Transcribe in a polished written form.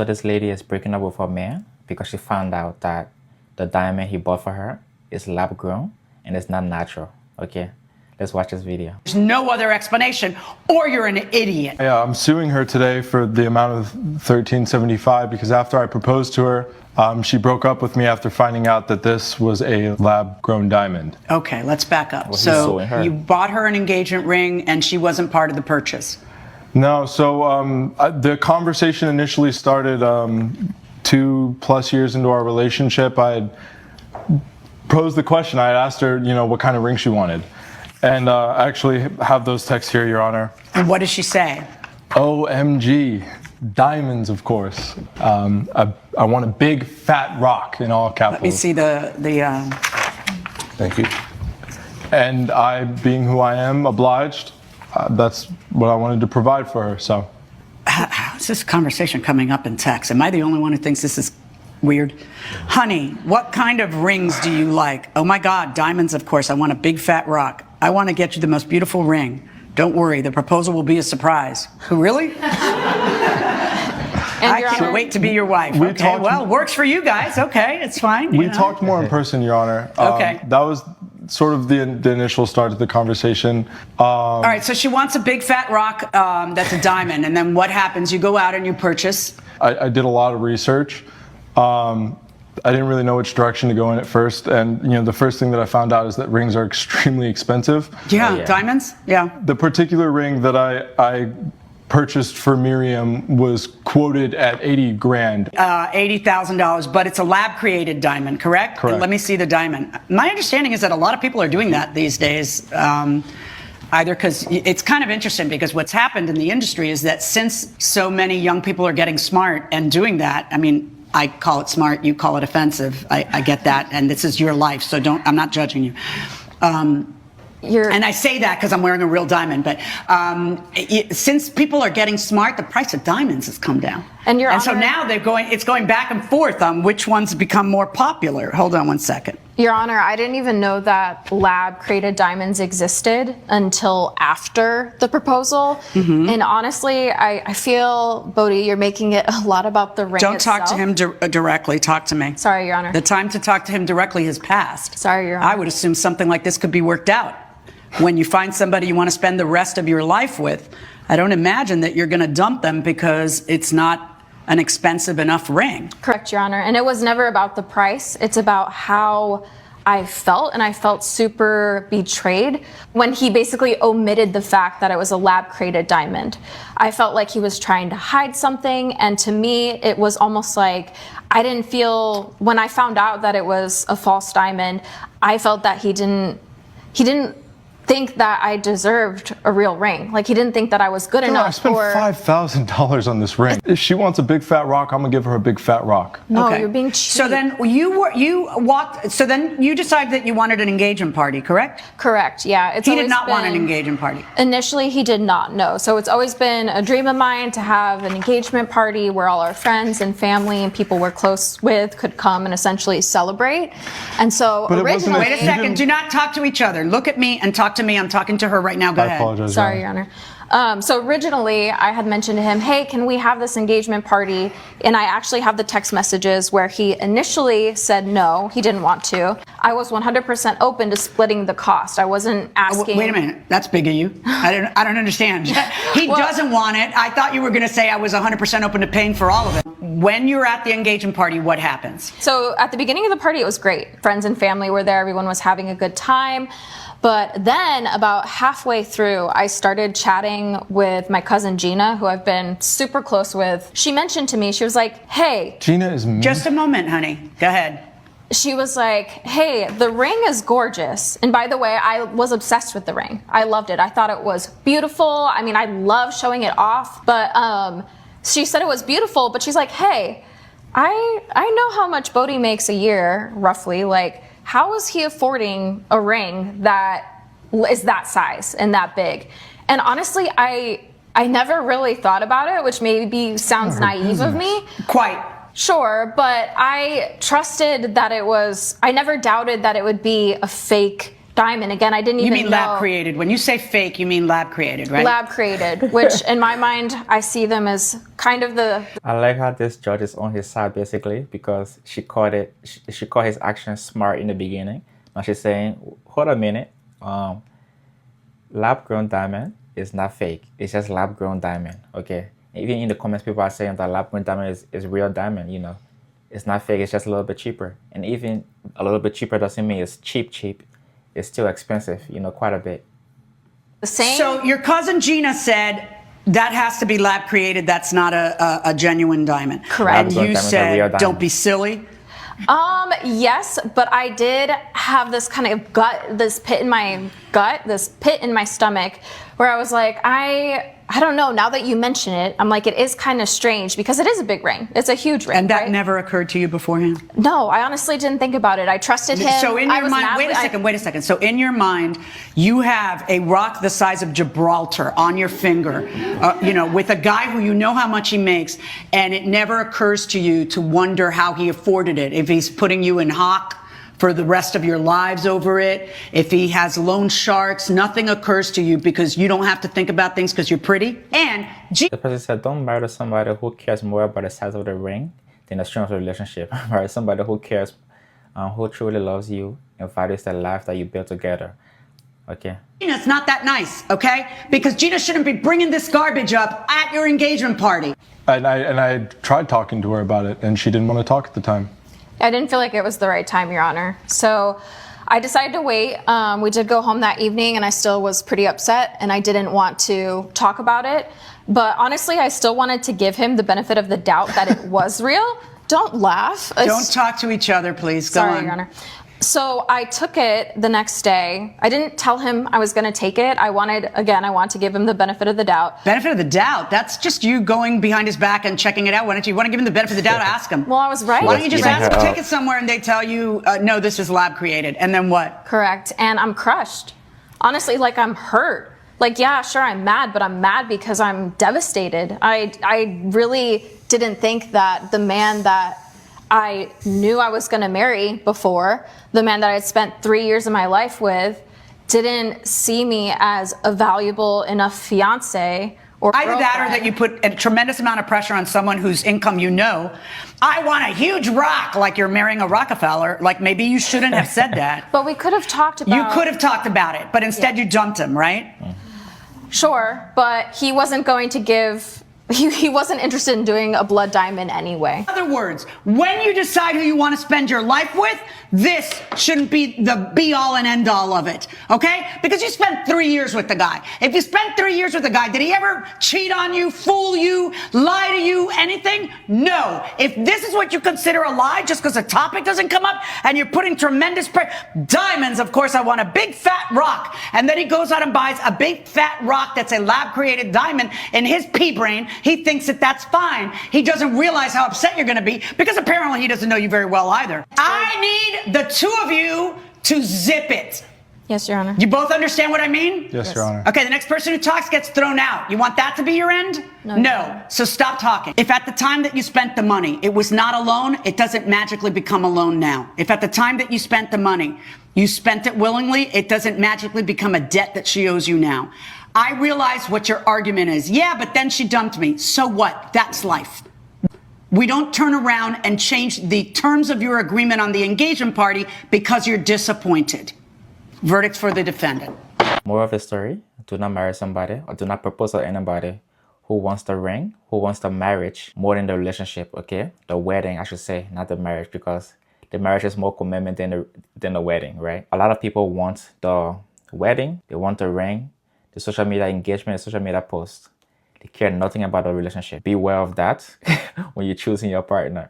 So this lady is breaking up with her man because she found out that the diamond he bought for her is lab grown and it's not natural. Okay, let's watch this video. There's no other explanation, or you're an idiot. Yeah, I'm suing her today for the amount of $1,375 because after I proposed to her, she broke up with me after finding out that this was a lab-grown diamond. Okay, let's back up. Well, he's So suing her. you bought her an engagement ring and she wasn't part of the purchase. No, so the conversation initially started 2+ years into our relationship. I had posed the question. I had asked her, what kind of ring she wanted. And I actually have those texts here, Your Honor. And what does she say? OMG. Diamonds, of course. I want a big fat rock in all capitals. Let me see the Thank you. And I, being who I am, obliged. That's what I wanted to provide for her. So, how's this conversation coming up in text? Am I the only one who thinks this is weird? Honey, what kind of rings do you like? Oh my God, diamonds, of course. I want a big fat rock. I want to get you the most beautiful ring. Don't worry, the proposal will be a surprise. Really? I can't wait to be your wife. Okay, well, works for you guys. Okay, it's fine. We talked more in person, Your Honor. Okay. That was sort of the initial start of the conversation. All right, so she wants a big fat rock that's a diamond, and then what happens? You go out and you purchase. I did a lot of research. I didn't really know which direction to go in at first, and the first thing that I found out is that rings are extremely expensive. Yeah, Oh, yeah. diamonds. Yeah. The particular ring that I purchased for Miriam was quoted at $80,000. $80,000, but it's a lab-created diamond, correct? Correct. And let me see the diamond. My understanding is that a lot of people are doing that these days. Either because it's kind of interesting because what's happened in the industry is that since so many young people are getting smart and doing that, I mean, I call it smart, you call it offensive. I get that, and this is your life, so I'm not judging you. And I say that because I'm wearing a real diamond, but since people are getting smart, the price of diamonds has come down. And so now it's going back and forth on which ones become more popular. Hold on one second. Your Honor, I didn't even know that lab-created diamonds existed until after the proposal. Mm-hmm. And honestly, I feel, Bodhi, you're making it a lot about the ring Don't itself. talk to him directly. Talk to me. Sorry, Your Honor. The time to talk to him directly has passed. Sorry, Your Honor. I would assume something like this could be worked out. When you find somebody you want to spend the rest of your life with, I don't imagine that you're going to dump them because it's not an expensive enough ring. Correct, Your Honor. And it was never about the price. It's about how I felt, and I felt super betrayed when he basically omitted the fact that it was a lab-created diamond. I felt like he was trying to hide something, and to me, it was almost like I didn't feel, when I found out that it was a false diamond, I felt that he didn't think that I deserved a real ring. Like, he didn't think that I was good enough. I spent $5,000 on this ring. If she wants a big fat rock, I'm gonna give her a big fat rock. No, Okay. you're being cheap. So then so then you decided that you wanted an engagement party, correct? Correct, yeah. He did not want an engagement party. Initially, he did not know. So it's always been a dream of mine to have an engagement party where all our friends and family and people we're close with could come and essentially celebrate. And so But it wasn't originally... Wait a second. Do not talk to each other. Look at me and talk to me. I'm talking to her right now. Go ahead. I apologize. Sorry, Your Honor. So originally, I had mentioned to him, hey, can we have this engagement party? And I actually have the text messages where he initially said no, he didn't want to. I was 100% open to splitting the cost. I wasn't asking... Wait a minute. That's big of you. I don't understand. He doesn't want it. I thought you were going to say I was 100% open to paying for all of it. When you're at the engagement party, what happens? So at the beginning of the party, it was great. Friends and family were there. Everyone was having a good time. But then about halfway through, I started chatting with my cousin Gina, who I've been super close with. She mentioned to me, she was like, hey. Gina is mean. Just a moment, honey. Go ahead. She was like, hey, the ring is gorgeous. And by the way, I was obsessed with the ring. I loved it. I thought it was beautiful. I mean, I love showing it off. But she said it was beautiful, but she's like, hey, I know how much Bodhi makes a year, roughly. Like, how is he affording a ring that is that size and that big? And honestly, I never really thought about it, which maybe sounds naive of me. Quite. Sure, but I trusted that I never doubted that it would be a fake diamond. Again, I didn't You even mean know. lab created. When you say fake, you mean lab created, right? Lab created, which in my mind, I see them as kind of the I like how this judge is on his side basically because she called his actions smart in the beginning. Now she's saying, hold a minute, lab grown diamond is not fake. It's just lab grown diamond. Okay. Even in the comments, people are saying that lab grown diamond is real diamond. You know, it's not fake. It's just a little bit cheaper. And even a little bit cheaper doesn't mean it's cheap. It's still expensive. You know, quite a bit. same. So your cousin Gina said that has to be lab created. That's not a genuine diamond. Correct. And Lab-grown you diamonds are real said, diamonds. don't be silly. Yes, but I did have this kind of this pit in my stomach, where I was like, I don't know. Now that you mention it, I'm like, it is kind of strange because it is a big ring. It's a huge ring. And that right? never occurred to you beforehand? No, I honestly didn't think about it. I trusted him. So in I your was mind, madly- wait a second. So in your mind, you have a rock the size of Gibraltar on your finger, with a guy who you know how much he makes, and it never occurs to you to wonder how he afforded it. If he's putting you in hock for the rest of your lives over it, if he has loan sharks, nothing occurs to you because you don't have to think about things because you're pretty. And The person said, don't marry somebody who cares more about the size of the ring than the strength of the relationship. Marry somebody who cares, who truly loves you and values the life that you built together. Okay. Gina's not that nice, okay? Because Gina shouldn't be bringing this garbage up at your engagement party. And I tried talking to her about it, and she didn't want to talk at the time. I didn't feel like it was the right time, Your Honor. So I decided to wait. We did go home that evening, and I still was pretty upset, and I didn't want to talk about it. But honestly, I still wanted to give him the benefit of the doubt that it was real. Don't laugh. Don't talk to each other, please. Go Sorry, on. Your Honor. So I took it the next day. I didn't tell him I was going to take it. I wanted to give him the benefit of the doubt. Benefit of the doubt. That's just you going behind his back and checking it out. Why don't you want to give him the benefit of the doubt? Ask him. Well, I was right. Why don't you just Even ask him, her take it somewhere, and they tell you, no, this is lab created. And then what? Correct. And I'm crushed. Honestly, like I'm hurt. Like, yeah, sure, I'm mad, but I'm mad because I'm devastated. I really didn't think that the man that I knew I was going to marry before, the man that I had spent 3 years of my life with, didn't see me as a valuable enough fiance or Either that or girlfriend. that you put a tremendous amount of pressure on someone whose income you know. I want a huge rock, like you're marrying a Rockefeller. Like maybe you shouldn't have said that. But we could have talked about... You could have talked about it, but instead you dumped him, right? Sure, but he wasn't going to give... He wasn't interested in doing a blood diamond anyway. In other words, when you decide who you want to spend your life with, this shouldn't be the be all and end all of it, okay? Because you spent 3 years with the guy. If you spent 3 years with the guy, did he ever cheat on you, fool you, lie to you, anything? No. If this is what you consider a lie just because a topic doesn't come up and you're putting tremendous diamonds, of course, I want a big fat rock. And then he goes out and buys a big fat rock that's a lab created diamond in his pea brain. He thinks that that's fine. He doesn't realize how upset you're going to be because apparently he doesn't know you very well either. I need the two of you to zip it. Yes, Your Honor. You both understand what I mean? Yes, Your Honor. Okay, the next person who talks gets thrown out. You want that to be your end? No. So stop talking. If at the time that you spent the money, it was not a loan, it doesn't magically become a loan now. If at the time that you spent the money, you spent it willingly, it doesn't magically become a debt that she owes you now. I realize what your argument is. Yeah, but then she dumped me. So what? That's life. We don't turn around and change the terms of your agreement on the engagement party because you're disappointed. Verdict for the defendant. Moral of the story, do not marry somebody or do not propose to anybody who wants the ring, who wants the marriage more than the relationship, okay? The wedding, I should say, not the marriage, because the marriage is more commitment than the wedding, right? A lot of people want the wedding, they want the ring, the social media engagement, the social media post. They care nothing about the relationship. Beware of that when you're choosing your partner.